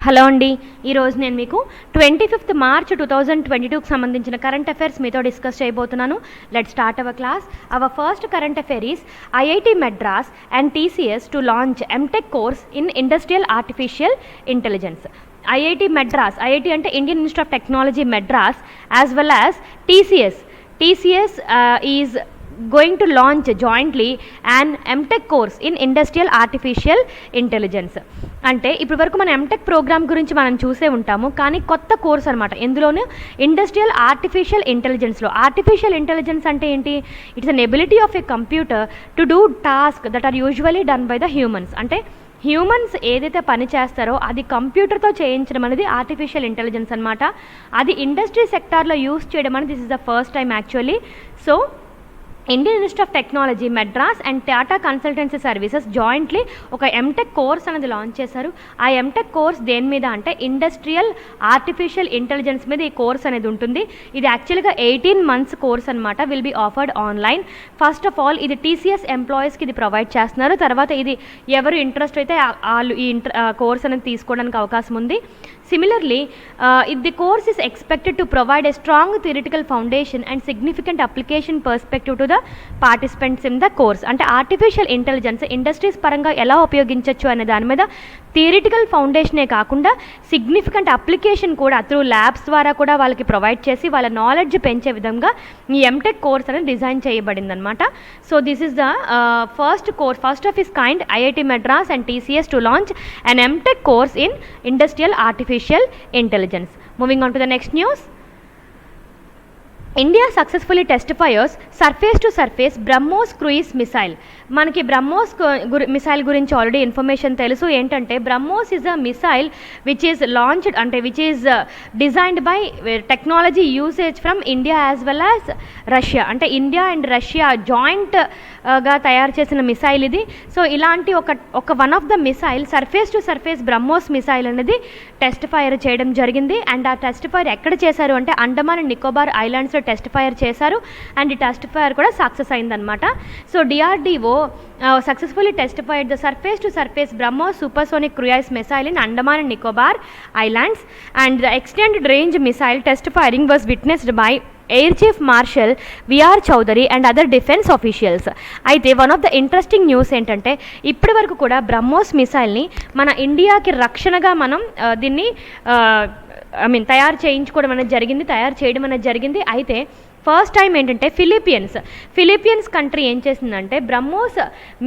Hello అండి, ఈరోజు నేను మీకు 25th March 2022కి సంబంధించిన కరెంట్ అఫైర్స్ మీతో డిస్కస్ చేయబోతున్నాను. Let start our class. Our first current affair is IIT Madras and TCS to launch MTech course in Industrial Artificial Intelligence. IIT Madras, IIT అంటే Indian Institute of Technology Madras, as well as TCS. TCS is going to launch jointly an MTech course in Industrial Artificial Intelligence. అంటే ఇప్పటి వరకు మన MTech programme గురించి మనం చూసే ఉంటాము, కానీ కొత్త కోర్స్ అనమాట. ఎందులోనూ ఇండస్ట్రియల్ ఆర్టిఫిషియల్ ఇంటెలిజెన్స్లో. ఆర్టిఫిషియల్ ఇంటెలిజెన్స్ అంటే ఏంటి? It's an ability of a computer to do task that are usually done by the humans. అంటే హ్యూమన్స్ ఏదైతే పని చేస్తారో అది కంప్యూటర్తో చేయించడం అనేది ఆర్టిఫిషియల్ ఇంటెలిజెన్స్ అనమాట. అది ఇండస్ట్రీ సెక్టార్లో యూస్ చేయడం అనేది this is the first time actually. So Indian institute of technology Madras and Tata consultancy services jointly ఒక ఎంటెక్ కోర్స్ అనేది లాంచ్ చేశారు. ఆ ఎంటెక్ కోర్స్ దేని మీద అంటే ఇండస్ట్రియల్ ఆర్టిఫిషియల్ ఇంటెలిజెన్స్ మీద ఈ కోర్స్ అనేది ఉంటుంది. ఇది యాక్చువల్గా 18 months కోర్స్ అనమాట. Will be offered online. First of all ఇది TCS ఎంప్లాయీస్కి ఇది ప్రొవైడ్ చేస్తున్నారు. తర్వాత ఇది ఎవరు ఇంట్రెస్ట్ అయితే వాళ్ళు ఈ కోర్స్ అనేది తీసుకోవడానికి అవకాశం ఉంది. Similarly, the course is expected to provide a strong theoretical foundation and significant application perspective to the participants in the course. అంటే ఆర్టిఫిషియల్ ఇంటెలిజెన్స్ ఇండస్ట్రీస్ పరంగా ఎలా ఉపయోగించవచ్చు అనే దాని మీద థియరిటికల్ ఫౌండేషనే కాకుండా సిగ్నిఫికెంట్ అప్లికేషన్ కూడా త్రూ ల్యాబ్స్ ద్వారా కూడా వాళ్ళకి ప్రొవైడ్ చేసి వాళ్ళ నాలెడ్జ్ పెంచే విధంగా ఈ ఎంటెక్ కోర్స్ అనేది డిజైన్ చేయబడింది అనమాట. So this is the first course, first of is kind, IIT Madras and TCS to launch an MTech course in Industrial Artificial Intelligence. Moving on to the next news. India successfully testifies surface to surface brahmos cruise missile. మనకి BrahMos missile గురించి already information తెలుసు. ఏంటంటే BrahMos is a missile which is launched, అంటే which is designed by technology usage from India as well as Russia. అంటే India and Russia జాయింట్గా తయారు చేసిన missile ఇది. సో ఇలాంటి ఒక one of the missile surface to surface BrahMos missile అనేది test fire చేయడం జరిగింది. అండ్ ఆ టెస్ట్ ఫైర్ ఎక్కడ చేశారు అంటే అండమాన్ అండ్ నికోబార్ ఐలాండ్స్లో టెస్ట్ ఫైర్ చేశారు. అండ్ ఈ టెస్ట్ ఫైర్ కూడా సక్సెస్ అయిందనమాట. So DRDO successfully testified the surface to surface BrahMos supersonic cruise missile in Andaman and Nicobar Islands, and the extended range missile test firing was witnessed by Air Chief Marshal VR Chowdhury and other defense officials. అయితే one of the interesting news ఏంటంటే ఇప్పటి వరకు కూడా బ్రహ్మోస్ మిసైల్ని మన ఇండియాకి రక్షణగా మనం దీన్ని తయారు చేయడం అనేది జరిగింది. అయితే ఫస్ట్ టైం ఏంటంటే ఫిలిపియన్స్ కంట్రీ ఏం చేసిందంటే బ్రహ్మోస్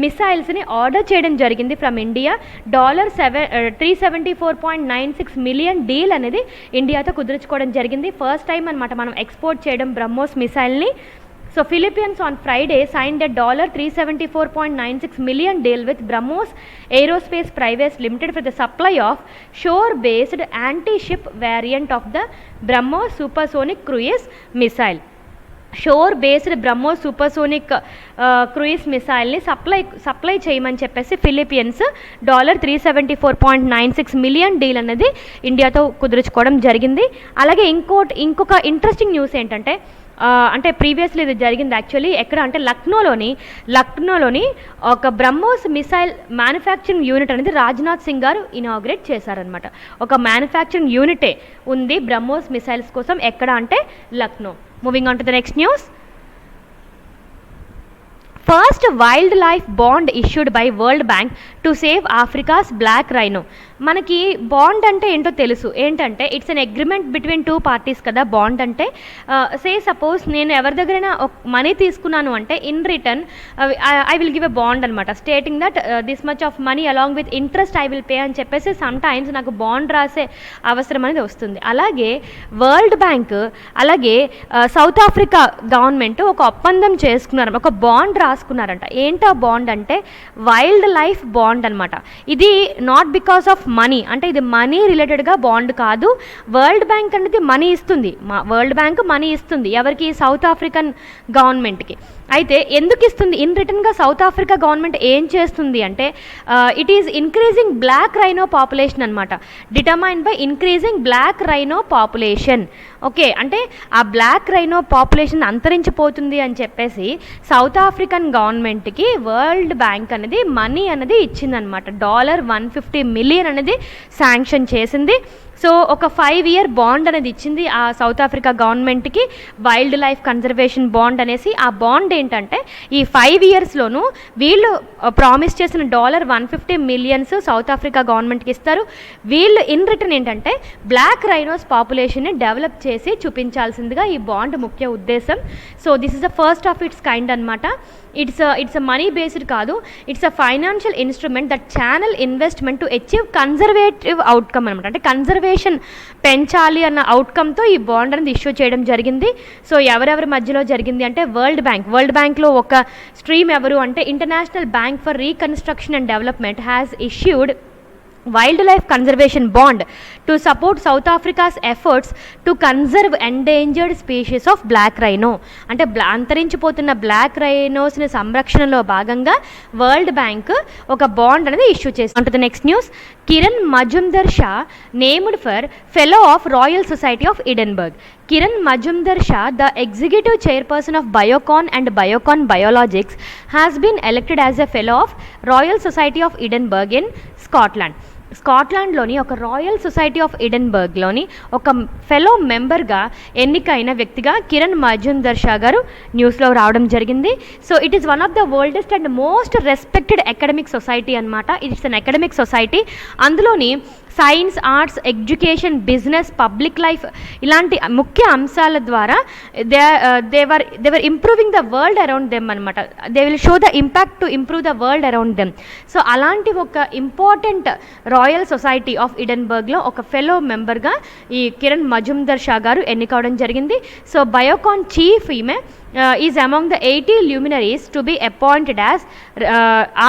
మిసైల్స్ని ఆర్డర్ చేయడం జరిగింది ఫ్రమ్ ఇండియా. $374.96 million డీల్ అనేది ఇండియాతో కుదుర్చుకోవడం జరిగింది. ఫస్ట్ టైం అనమాట మనం ఎక్స్పోర్ట్ చేయడం BrahMos మిసైల్ని. So Philippines on Friday signed a $374.96 million deal with BrahMos Aerospace Private Limited for the supply of shore-based anti-ship variant of the BrahMos supersonic cruise missile. Shore based BrahMos supersonic cruise మిసైల్ని supply చేయమని చెప్పేసి Philippians $374.96 million deal అనేది ఇండియాతో కుదుర్చుకోవడం జరిగింది. అలాగే ఇంకొక interesting news ఏంటంటే అంటే previously ఇది జరిగింది యాక్చువల్లీ ఎక్కడ అంటే లక్నోలోని ఒక బ్రహ్మోస్ మిసైల్ మ్యానుఫ్యాక్చరింగ్ యూనిట్ అనేది రాజ్నాథ్ సింగ్ గారు ఇనాగ్రేట్ చేశారనమాట. ఒక మ్యానుఫ్యాక్చరింగ్ యూనిటే ఉంది బ్రహ్మోస్ మిసైల్స్ కోసం. ఎక్కడ అంటే Lucknow. Moving on to the next news. First wildlife bond issued by World Bank to save Africa's black rhino. మనకి బాండ్ అంటే ఏంటో తెలుసు. ఏంటంటే it's an agreement between 2 parties కదా బాండ్ అంటే. సే సపోజ్ నేను ఎవరి దగ్గరైనా మనీ తీసుకున్నాను అంటే in return I will give a bond అనమాట, stating that this much of money along with interest I will pay అని చెప్పేసి సమ్ టైమ్స్ నాకు బాండ్ రాసే అవసరం అనేది వస్తుంది. అలాగే వరల్డ్ బ్యాంక్ అలాగే సౌత్ ఆఫ్రికా గవర్నమెంట్ ఒక ఒప్పందం చేసుకున్నారు, ఒక బాండ్ రాసుకున్నారంట. ఏంటో బాండ్ అంటే వైల్డ్ లైఫ్ బాండ్ అనమాట. ఇది నాట్ బికాస్ ఆఫ్ మనీ, అంటే ఇది మనీ రిలేటెడ్గా బాండ్ కాదు. వరల్డ్ బ్యాంక్ అనేది మనీ ఇస్తుంది, వరల్డ్ బ్యాంక్ మనీ ఇస్తుంది ఎవరికి? సౌత్ ఆఫ్రికన్ గవర్నమెంట్కి. అయితే ఎందుకు ఇస్తుంది? ఇన్ రిటర్న్గా సౌత్ ఆఫ్రికా గవర్నమెంట్ ఏం చేస్తుంది అంటే it is increasing black rhino population అనమాట. Determined by increasing black rhino population. Okay, అంటే ఆ బ్లాక్ రైనో పాపులేషన్ అంతరించిపోతుంది అని చెప్పేసి సౌత్ ఆఫ్రికన్ గవర్నమెంట్కి వరల్డ్ బ్యాంక్ అనేది మనీ అనేది ఇచ్చిందనమాట. $150 మిలియన్ అనేది శాంక్షన్ చేసింది. సో ఒక 5-year బాండ్ అనేది ఇచ్చింది ఆ సౌత్ ఆఫ్రికా గవర్నమెంట్కి, వైల్డ్ లైఫ్ కన్జర్వేషన్ బాండ్ అనేసి. ఆ బాండ్ ఏంటంటే ఈ 5 yearsలోనూ వీళ్ళు ప్రామిస్ చేసిన $150 మిలియన్స్ సౌత్ ఆఫ్రికా గవర్నమెంట్కి ఇస్తారు. వీళ్ళు ఇన్ రిటర్న్ ఏంటంటే బ్లాక్ రైనోస్ పాపులేషన్ని డెవలప్ చేసి చూపించాల్సిందిగా ఈ బాండ్ ముఖ్య ఉద్దేశం. So this is the first of it's kind అనమాట. ఇట్స్ అ మనీ బేస్డ్ కాదు, it's a financial instrument that channel investment to achieve conservative outcome అనమాట. అంటే కన్జర్వేషన్ పెంచాలి అన్న అవుట్కమ్తో ఈ బాండ్ అనేది ఇష్యూ చేయడం జరిగింది. సో ఎవరెవరి మధ్యలో జరిగింది అంటే వరల్డ్ బ్యాంక్లో ఒక స్ట్రీమ్ ఎవరు అంటే International Bank for Reconstruction and Development has issued wildlife conservation bond to support South Africa's efforts to conserve endangered species of black rhino. అంటే అంతరించిపోతున్న బ్లాక్ రైనోస్ని సంరక్షణలో భాగంగా వరల్డ్ బ్యాంక్ ఒక బాండ్ అనేది ఇష్యూ చేస్తుంది. The next news, Kiran Mazumdar Shaw named for fellow of Royal Society of Edinburgh. Kiran Mazumdar Shaw, the executive chairperson of Biocon and Biocon Biologics, has been elected as a fellow of Royal Society of Edinburgh in Scotland. స్కాట్లాండ్లోని ఒక royal Society of ఎడిన్బర్గ్లోని ఒక fellow మెంబర్గా ఎన్నికైన వ్యక్తిగా కిరణ్ మజుందర్ షా గారు న్యూస్లో రావడం జరిగింది. So it is one of the oldest and most respected academic society అనమాట. It's an academic society. అందులోని science, arts, education, business, public life ఇలాంటి ముఖ్య అంశాల ద్వారా they're improving the world around them అనమాట. They will show the impact to improve the world around them. So అలాంటి ఒక important Royal Society of ఎడిన్బర్గ్లో ఒక ఫెలో మెంబర్గా ఈ కిరణ్ మజుందర్ షా గారు ఎన్నికవడం జరిగింది. సో బయోకాన్ చీఫ్ ఈమె is among the 80 luminaries to be appointed as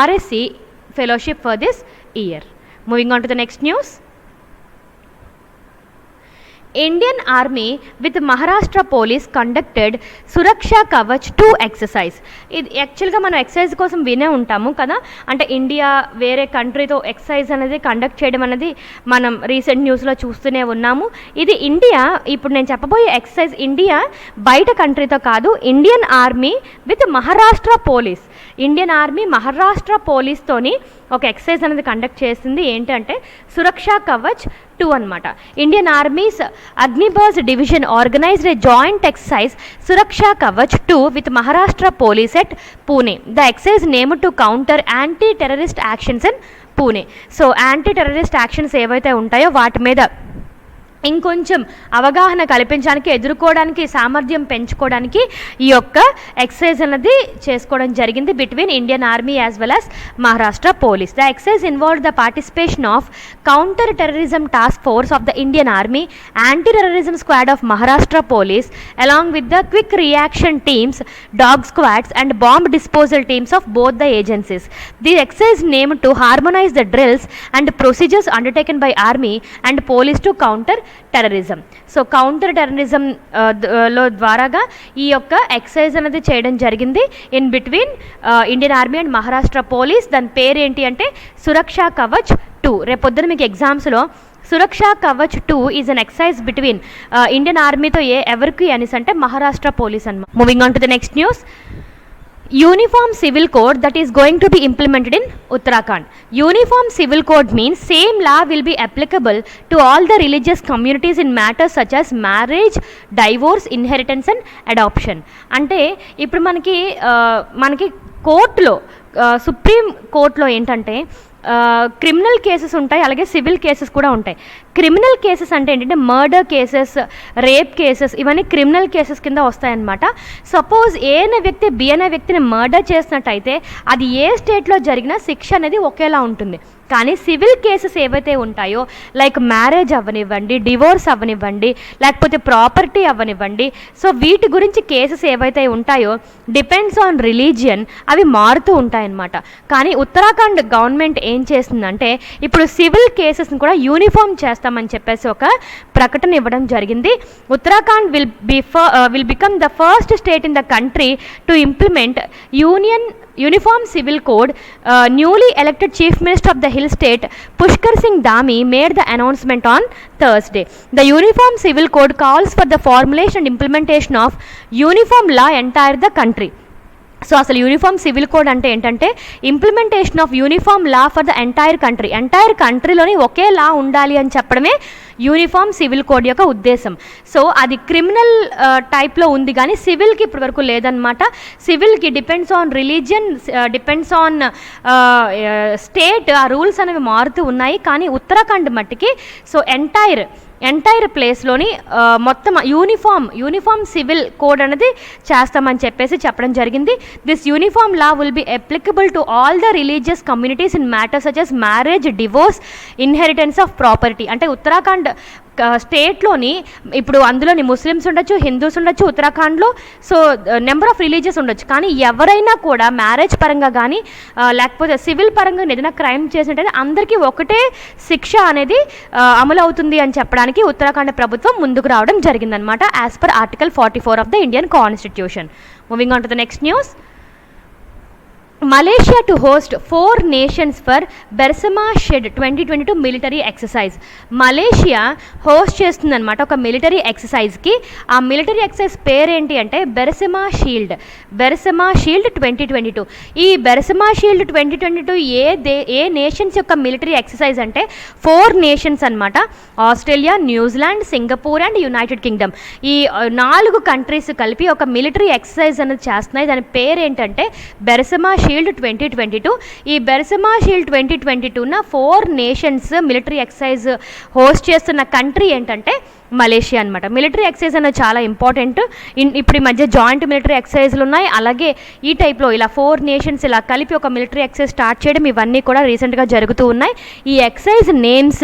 RSC fellowship for this year. Moving on to the next news. Indian Army with Maharashtra Police conducted Suraksha Kavach 2 exercise. ఇది యాక్చువల్గా మనం exercise కోసం వినే ఉంటాము కదా, అంటే India వేరే కంట్రీతో ఎక్సర్సైజ్ అనేది కండక్ట్ చేయడం అనేది మనం రీసెంట్ న్యూస్లో చూస్తూనే ఉన్నాము. ఇది ఇండియా, ఇప్పుడు నేను చెప్పబోయే ఎక్సర్సైజ్ ఇండియా బయట కంట్రీతో కాదు, Indian army with Maharashtra police. Indian army Maharashtra పోలీస్తోని ఒక ఎక్సర్సైజ్ అనేది కండక్ట్ చేసింది. ఏంటంటే సురక్షా కవచ్ 2 అనమాట. Indian army's Agnibaaz division organised a joint exercise Suraksha Kavach 2 with Maharashtra police at Pune. The exercise aimed to counter anti terrorist actions in Pune. So anti terrorist actions ఏవైతే ఉంటాయో వాటి మీద ఇంకొంచెం అవగాహన కల్పించడానికి, ఎదుర్కోవడానికి, సామర్థ్యం పెంచుకోవడానికి ఈ యొక్క ఎక్సర్సైజ్ అనేది చేసుకోవడం జరిగింది between Indian army as well as Maharashtra police. The exercise involved the participation of counter terrorism task force of the Indian army, anti terrorism squad of Maharashtra police, along with the quick reaction teams, dog squads and bomb disposal teams of both the agencies. The exercise aimed to harmonise the drills and procedures undertaken by army and police to counter terrorism. So counter terrorism లో ద్వారాగా ఈ యొక్క exercise అనేది చేయడం జరిగింది in between Indian army and Maharashtra police. దాని పేరు ఏంటి అంటే సురక్షా కవచ్ 2. రేపొద్దున మీకు ఎగ్జామ్స్లో Suraksha Kavach 2 is an exercise between Indian ఆర్మీతో ఎవరికి అనేసి అంటే మహారాష్ట్ర పోలీస్ అన్నమాట. Moving on to the next news. Uniform Civil Code that is going to be implemented in Uttarakhand. Uniform Civil Code means same law will be applicable to all the religious communities in matters such as marriage, divorce, inheritance and adoption. అంటే ఇప్పుడు మనకి కోర్టులో supreme కోర్టులో ఏంటంటే criminal cases ఉంటాయి, అలాగే civil cases కూడా ఉంటాయి. క్రిమినల్ కేసెస్ అంటే ఏంటంటే మర్డర్ కేసెస్, రేప్ కేసెస్, ఇవన్నీ క్రిమినల్ కేసెస్ కింద వస్తాయన్నమాట. సపోజ్ ఏ అనే వ్యక్తి బి అనే వ్యక్తిని మర్డర్ చేసినట్టయితే అది ఏ స్టేట్లో జరిగినా శిక్ష అనేది ఒకేలా ఉంటుంది. కానీ సివిల్ కేసెస్ ఏవైతే ఉంటాయో లైక్ మ్యారేజ్ అవ్వనివ్వండి, డివోర్స్ అవ్వనివ్వండి, లేకపోతే ప్రాపర్టీ అవ్వనివ్వండి, సో వీటి గురించి కేసెస్ ఏవైతే ఉంటాయో డిపెండ్స్ ఆన్ రిలీజియన్, అవి మారుతూ ఉంటాయన్నమాట. కానీ ఉత్తరాఖండ్ గవర్నమెంట్ ఏం చేస్తుందంటే ఇప్పుడు సివిల్ కేసెస్ని కూడా యూనిఫామ్ చేస్తామని చెప్పేసి ఒక ప్రకటన ఇవ్వడం జరిగింది. Uttarakhand will become the first state in the country to implement Uniform Civil Code. Newly elected Chief Minister of the Hill State, Pushkar Singh Dhami, made the announcement on Thursday. The Uniform Civil Code calls for the formulation and implementation of uniform law entire the country. So అసలు uniform civil code అంటే ఏంటంటే implementation of uniform law for the entire కంట్రీలోని ఒకే law ఉండాలి అని చెప్పడమే uniform civil code యొక్క ఉద్దేశం. సో అది క్రిమినల్ టైప్లో ఉంది కానీ సివిల్కి ఇప్పటి వరకు లేదనమాట. సివిల్కి depends on religion, depends on state, ఆ రూల్స్ అనేవి మారుతూ ఉన్నాయి. కానీ ఉత్తరాఖండ్ మట్టికి సో ఎంటైర్ ప్లేస్లోని మొత్తం యూనిఫామ్ సివిల్ కోడ్ అనేది చేస్తామని చెప్పేసి చెప్పడం జరిగింది. This uniform law will be applicable to all the religious communities in matters such as marriage, divorce, inheritance of property. అంటే ఉత్తరాఖండ్ స్టేట్లోని ఇప్పుడు అందులోని ముస్లిమ్స్ ఉండొచ్చు, హిందూస్ ఉండొచ్చు ఉత్తరాఖండ్లో. సో నెంబర్ ఆఫ్ రిలీజియస్ ఉండొచ్చు. కానీ ఎవరైనా కూడా మ్యారేజ్ పరంగా కానీ లేకపోతే సివిల్ పరంగా ఏదైనా క్రైమ్ చేసినట్టయితే అందరికీ ఒకటే శిక్ష అనేది అమలు అవుతుంది అని చెప్పడానికి ఉత్తరాఖండ్ ప్రభుత్వం ముందుకు రావడం జరిగిందనమాట, as per article 44 of the Indian constitution. Moving on to the next news. Malaysia to host 4 nations for Bersama Shed 2022 military exercise. Malaysia host చేస్తుందన్నమాట ఒక మిలిటరీ ఎక్సర్సైజ్కి. ఆ మిలిటరీ ఎక్సర్సైజ్ పేరేంటి అంటే బెర్సమా షీల్డ్ 2022. ఈ బెర్సమా షీల్డ్ 2022 ఏ నేషన్స్ యొక్క military exercise అంటే 4 nations అనమాట. Australia, New Zealand, Singapore and United Kingdom. ఈ 4 కంట్రీస్ కలిపి ఒక మిలిటరీ ఎక్సర్సైజ్ అనేది చేస్తున్నాయి. దాని పేరేంటంటే బెర్సమా షీల్డ్ 2022. ఈ బెర్సమా షీల్డ్ 2022న 4 నేషన్స్ మిలిటరీ ఎక్సర్సైజ్ హోస్ట్ చేస్తున్న కంట్రీ ఏంటంటే మలేషియా అనమాట. మిలిటరీ ఎక్సర్సైజ్ అనేది చాలా ఇంపార్టెంట్. ఇప్పుడు ఈ మధ్య జాయింట్ మిలిటరీ ఎక్సర్సైజ్లు ఉన్నాయి. అలాగే ఈ టైప్లో ఇలా 4 నేషన్స్ ఇలా కలిపి ఒక మిలిటరీ ఎక్సర్సైజ్ స్టార్ట్ చేయడం ఇవన్నీ కూడా రీసెంట్గా జరుగుతూ ఉన్నాయి. ఈ ఎక్సర్సైజ్ నేమ్స్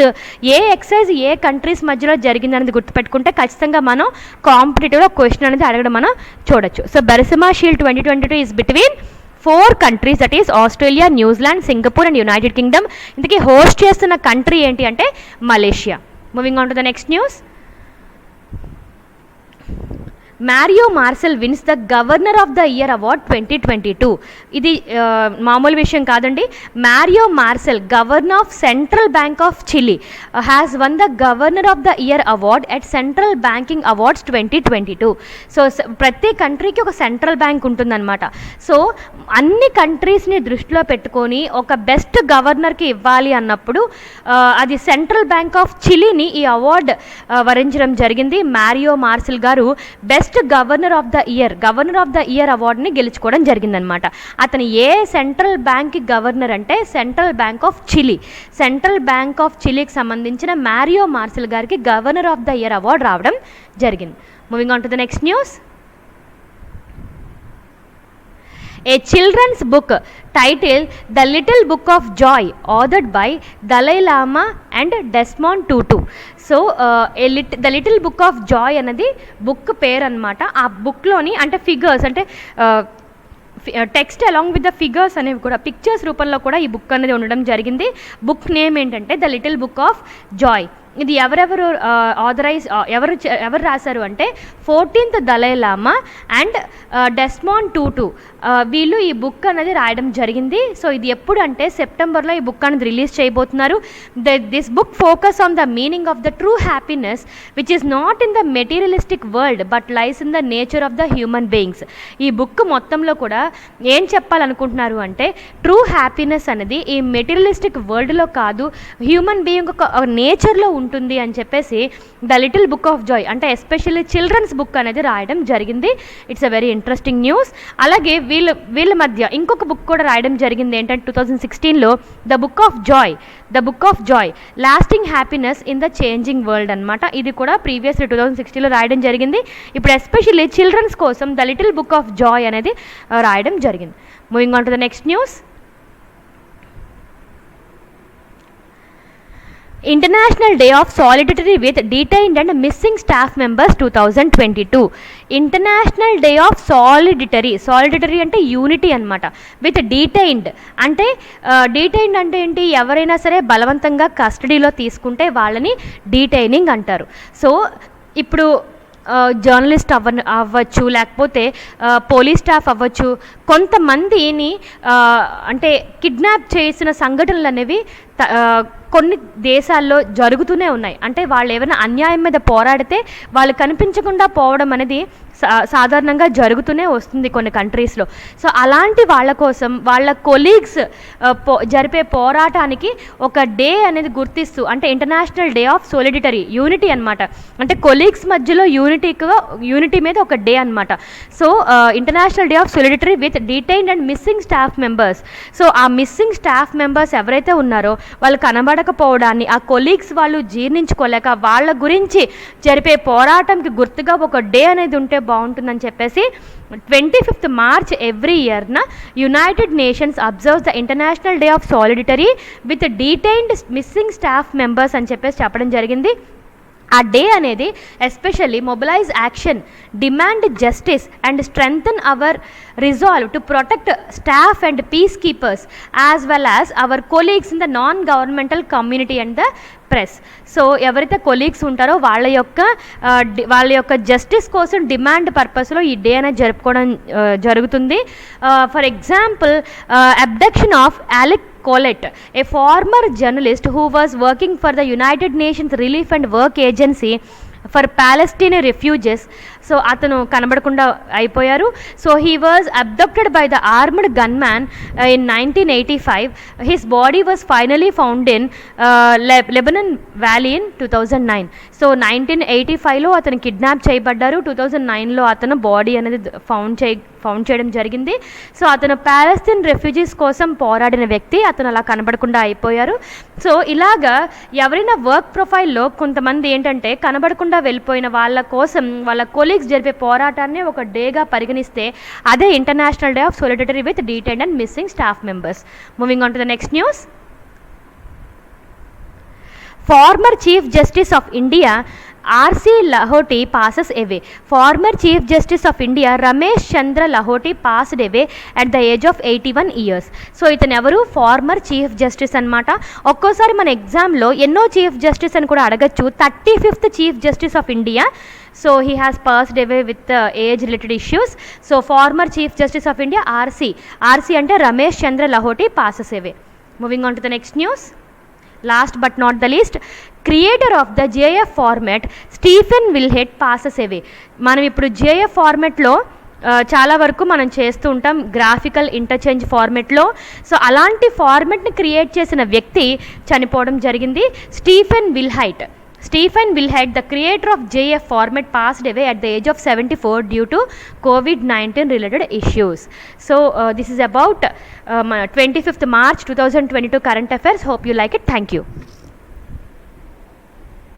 ఏ ఎక్సర్సైజ్ ఏ కంట్రీస్ మధ్యలో జరిగిందనేది గుర్తుపెట్టుకుంటే ఖచ్చితంగా మనం కాంపిటేటివ్లో క్వశ్చన్ అనేది అడగడం మనం చూడొచ్చు. So Bersama Shield 2022 is between 4 countries, that is Australia, New Zealand, Singapore and United Kingdom. ఇంతకీ హోస్ట్ చేస్తున్న కంట్రీ ఏంటి అంటే Malaysia. Moving on to the next news. Mario Marcel wins the governor of the year award 2022. ఇది మామూలు విషయం కాదండి. Mario Marcel, governor of central bank of Chile, has won the governor of the year award at central banking awards 2022. So ప్రతి కంట్రీకి ఒక central bank ఉంటుందన్నమాట. So అన్ని కంట్రీస్ని దృష్టిలో పెట్టుకొని ఒక బెస్ట్ గవర్నర్కి ఇవ్వాలి అన్నప్పుడు అది సెంట్రల్ బ్యాంక్ ఆఫ్ చిలీని ఈ అవార్డ్ వరించడం జరిగింది. మ్యారియో మార్సెల్ గారు best governor of the year అవార్డుని గెలుచుకోవడం జరిగిందనమాట. అతను ఏ సెంట్రల్ బ్యాంక్ గవర్నర్ అంటే సెంట్రల్ బ్యాంక్ ఆఫ్ చిలీకి సంబంధించిన మ్యారియో మార్సెల్ గారికి governor of the year award రావడం జరిగింది. Moving on to the next news. A children's book titled The Little Book of Joy, authored by Dalai Lama and Desmond Tutu. So the little book of joy అనేది book పేరు అనమాట. ఆ బుక్లోని అంటే figures అంటే text along with the figures అనేవి కూడా pictures రూపంలో కూడా ఈ బుక్ అనేది ఉండడం జరిగింది. బుక్ నేమ్ ఏంటంటే the little book of Joy. ఇది ఎవరు రాశారు అంటే 14th దలై లామా అండ్ డెస్మాండ్ టూటు వీళ్ళు ఈ బుక్ అనేది రాయడం జరిగింది. సో ఇది ఎప్పుడు అంటే సెప్టెంబర్లో ఈ బుక్ అనేది రిలీజ్ చేయబోతున్నారు. This book focus on the meaning of the true happiness which is not in the materialistic world but lies in the nature of the human beings. ఈ బుక్ మొత్తంలో కూడా ఏం చెప్పాలనుకుంటున్నారు అంటే ట్రూ హ్యాపీనెస్ అనేది ఈ మెటీరియలిస్టిక్ వరల్డ్లో కాదు, హ్యూమన్ బీయింగ్ ఒక నేచర్లో ఉంటుంది అని చెప్పేసి the little book of joy అంటే ఎస్పెషల్లీ చిల్డ్రన్స్ బుక్ అనేది రాయడం జరిగింది. It's a very interesting news. అలాగే వీళ్ళ మధ్య ఇంకొక బుక్ కూడా రాయడం జరిగింది ఏంటంటే 2016లో the book of joy lasting happiness in the changing world అనమాట. ఇది కూడా ప్రీవియస్లీ 2016లో రాయడం జరిగింది. ఇప్పుడు ఎస్పెషల్లీ చిల్డ్రన్స్ కోసం the little book of joy అనేది రాయడం జరిగింది. Moving on to the next news. International day of సాలిడరిటీ with detained and missing staff members 2022. International day of solidarity అంటే యూనిటీ అనమాట. విత్ డీటైన్డ్ అంటే ఏంటి, ఎవరైనా సరే బలవంతంగా కస్టడీలో తీసుకుంటే వాళ్ళని డీటైనింగ్ అంటారు. సో ఇప్పుడు జర్నలిస్ట్ అవ్వచ్చు, లేకపోతే పోలీస్ స్టాఫ్ అవ్వచ్చు, కొంతమందిని అంటే కిడ్నాప్ చేసిన సంఘటనలు అనేవి కొన్ని దేశాల్లో జరుగుతూనే ఉన్నాయి. అంటే వాళ్ళు ఏమైనా అన్యాయం మీద పోరాడితే వాళ్ళు కనిపించకుండా పోవడం అనేది సాధారణంగా జరుగుతూనే వస్తుంది కొన్ని కంట్రీస్లో. సో అలాంటి వాళ్ళ కోసం వాళ్ళ కొలీగ్స్ జరిపే పోరాటానికి ఒక డే అనేది గుర్తిస్తూ, అంటే international day of solidarity unity అనమాట. అంటే కొలీగ్స్ మధ్యలో యూనిటీ మీద ఒక డే అనమాట. So international day of solidarity with detained and missing staff members. So ఆ మిస్సింగ్ స్టాఫ్ మెంబర్స్ ఎవరైతే ఉన్నారో వాళ్ళు కనబడకపోవడాన్ని ఆ కొలీగ్స్ వాళ్ళు జీర్ణించుకోలేక వాళ్ళ గురించి జరిపే పోరాటంకి గుర్తుగా ఒక డే అనేది ఉంటే బాగుంటుందని చెప్పేసి 25th March ఎవ్రీ ఇయర్న United Nations observes the international day of solidarity with detained missing staff members అని చెప్పేసి చెప్పడం జరిగింది. ఆ డే అనేది especially mobilise action, demand justice and strengthen our resolve to protect staff and peacekeepers as well as our colleagues in the non governmental community and the press. So ఎవరైతే colleagues ఉంటారో వాళ్ళ యొక్క justice కోసం demand పర్పస్లో ఈ day అనేది జరుపుకోవడం జరుగుతుంది. For example, abduction of Alec Collett, a former journalist who was working for the United Nations Relief and Work Agency for Palestinian refugees. So అతను కనబడకుండా అయిపోయారు. So he was abducted by the armed gunman in 1985. His body was finally found in Lebanon valley in 2009. So 1985లో అతను kidnap చేయబడ్డారు. 2009లో అతను body అనేది found చేయడం జరిగింది. So అతను పాలస్తీన్ రెఫ్యూజీస్ కోసం పోరాడిన వ్యక్తి, అతను అలా కనబడకుండా అయిపోయారు. సో ఇలాగా ఎవరైనా వర్క్ ప్రొఫైల్లో కొంతమంది ఏంటంటే కనబడకుండా వెళ్ళిపోయిన వాళ్ళ కోసం వాళ్ళ కొలీగ్స్ జరిపే పోరాటాన్ని ఒక డేగా పరిగణిస్తే అదే international day of solidarity with detained and missing staff members. Moving on to the next news. Former Chief Justice of India R.C. Lahoti passes away. Former Chief Justice of India Ramesh Chandra Lahoti passed away at the age of 81 years. So ఇతను ఎవరు? Farmer chief justice అనమాట. ఒక్కోసారి మన ఎగ్జామ్లో ఎన్నో chief justice అని కూడా అడగచ్చు. 35th chief justice of India. So he has passed away with age related issues. So former chief justice of India R C అంటే Ramesh Chandra Lahoti passes away. Moving on to the next news. Last but not the least, creator of the JF format Stephen Wilhite passes away. మనం ఇప్పుడు JF ఫార్మెట్లో చాలా వరకు మనం చేస్తూ ఉంటాం graphical interchange ఫార్మెట్లో. So అలాంటి ఫార్మెట్ని create చేసిన వ్యక్తి చనిపోవడం జరిగింది. Stephen Wilhite, the creator of JF format, passed away at the age of 74 due to COVID-19 related issues. So this is about 25th March 2022 current affairs. Hope you like it. Thank you.